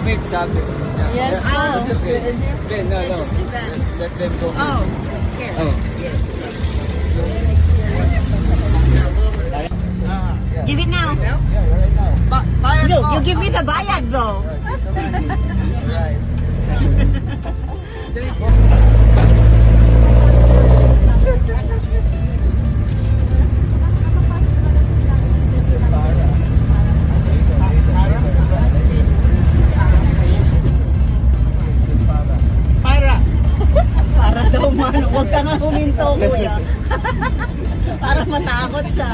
make something. Yes, Yeah. go. Okay, no. Let them go. Oh, here. Oh. Give it now. Yeah, right now. Bayad No, mo. you give me the bayad though. Right. Para daw man, huwag ka nga huminto, kuya. Para matakot siya.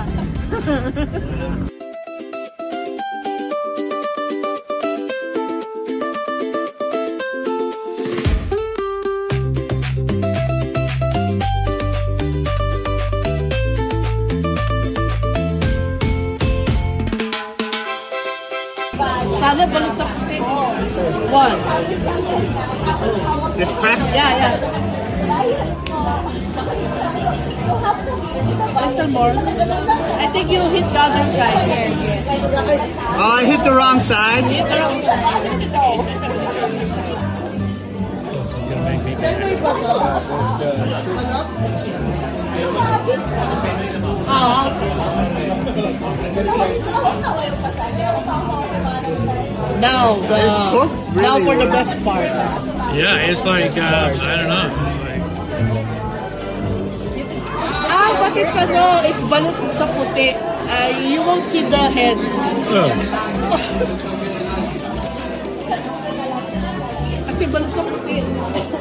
Sana balik sa puti. One. This crab? Yeah. Little more. I think you hit the other side. Yes. Oh, I hit the wrong side. Hit the wrong side. Now, It's cooked really now for the well. best part. Yeah, it's like, I don't know. Like, Bakit it's balut sa puti. You won't see the head. oh, Kasi balut sa puti.